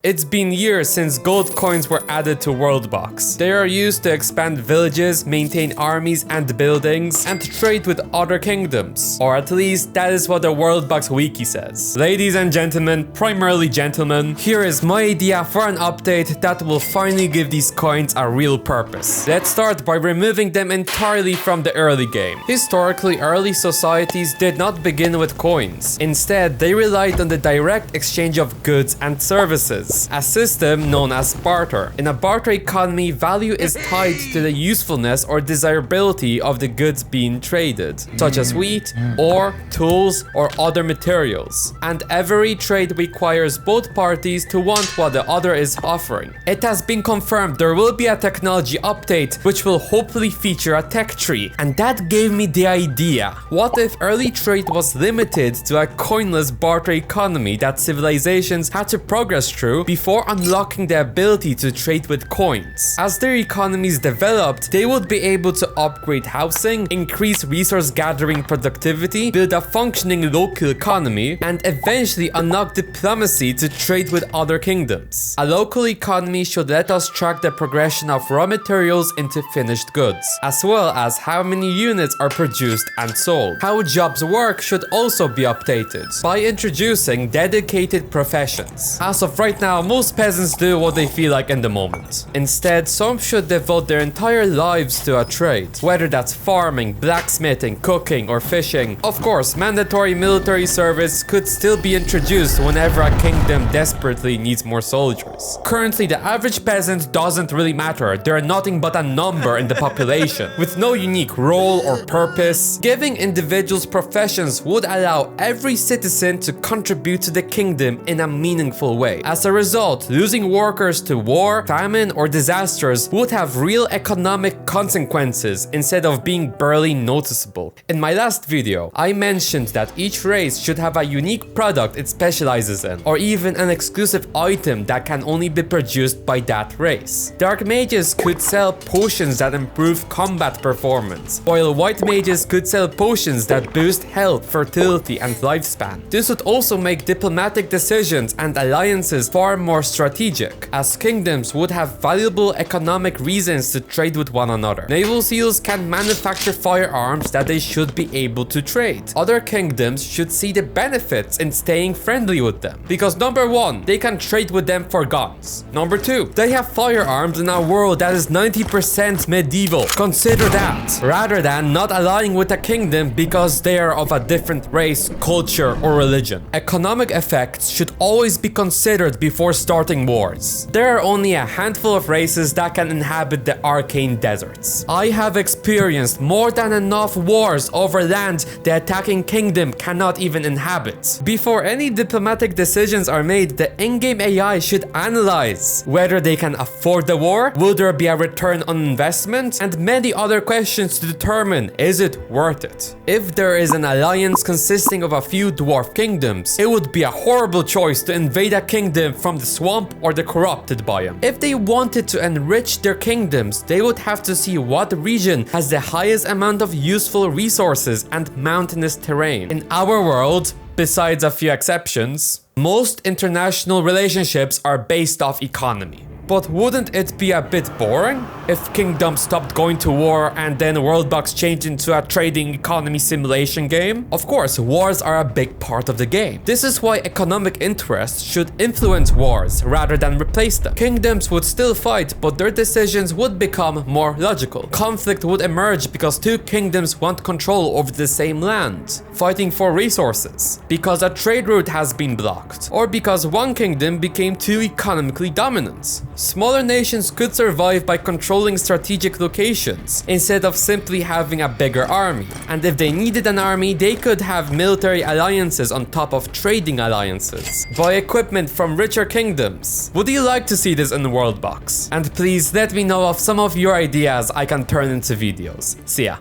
It's been years since gold coins were added to WorldBox. They are used to expand villages, maintain armies and buildings, and trade with other kingdoms. Or at least that is what the WorldBox wiki says. Ladies and gentlemen, primarily gentlemen, here is my idea for an update that will finally give these coins a real purpose. Let's start by removing them entirely from the early game. Historically, early societies did not begin with coins. Instead, they relied on the direct exchange of goods and services, a system known as barter. In a barter economy, value is tied to the usefulness or desirability of the goods being traded, such as wheat, ore, tools, or other materials. And every trade requires both parties to want what the other is offering. It has been confirmed there will be a technology update which will hopefully feature a tech tree, and that gave me the idea. What if early trade was limited to a coinless barter economy that civilizations had to progress through before unlocking the ability to trade with coins? As their economies developed, they would be able to upgrade housing, increase resource gathering productivity, build a functioning local economy, and eventually unlock diplomacy to trade with other kingdoms. A local economy should let us track the progression of raw materials into finished goods, as well as how many units are produced and sold. How jobs work should also be updated by introducing dedicated professions. As of right now, most peasants do what they feel like in the moment. Instead, some should devote their entire lives to a trade, whether that's farming, blacksmithing, cooking, or fishing. Of course, mandatory military service could still be introduced whenever a kingdom desperately needs more soldiers. Currently, the average peasant doesn't really matter. They're nothing but a number in the population, with no unique role or purpose. Giving individuals professions would allow every citizen to contribute to the kingdom in a meaningful way. As a result, losing workers to war, famine, or disasters would have real economic consequences instead of being barely noticeable. In my last video, I mentioned that each race should have a unique product it specializes in, or even an exclusive item that can only be produced by that race. Dark mages could sell potions that improve combat performance, while white mages could sell potions that boost health, fertility, and lifespan. This would also make diplomatic decisions and alliances far more strategic, as kingdoms would have valuable economic reasons to trade with one another. Naval seals can manufacture firearms that they should be able to trade. Other kingdoms should see the benefits in staying friendly with them, because number one, they can trade with them for guns. Number two, they have firearms in a world that is 90% medieval. Consider that, rather than not allying with a kingdom because they are of a different race, culture, or religion. Economic effects should always be considered before starting wars. There are only a handful of races that can inhabit the arcane deserts. I have experienced more than enough wars over land the attacking kingdom cannot even inhabit. Before any diplomatic decisions are made, the in-game AI should analyze whether they can afford the war, will there be a return on investment, and many other questions to determine is it worth it. If there is an alliance consisting of a few dwarf kingdoms, it would be a horrible choice to invade a kingdom from the swamp or the corrupted biome. If they wanted to enrich their kingdoms, they would have to see what region has the highest amount of useful resources and mountainous terrain. In our world, besides a few exceptions, most international relationships are based off economy. But wouldn't it be a bit boring if kingdoms stopped going to war and then WorldBox changed into a trading economy simulation game? Of course, wars are a big part of the game. This is why economic interests should influence wars rather than replace them. Kingdoms would still fight, but their decisions would become more logical. Conflict would emerge because two kingdoms want control over the same land, fighting for resources, because a trade route has been blocked, or because one kingdom became too economically dominant. Smaller nations could survive by controlling strategic locations, instead of simply having a bigger army. And if they needed an army, they could have military alliances on top of trading alliances, buy equipment from richer kingdoms. Would you like to see this in WorldBox? And please let me know of some of your ideas I can turn into videos. See ya.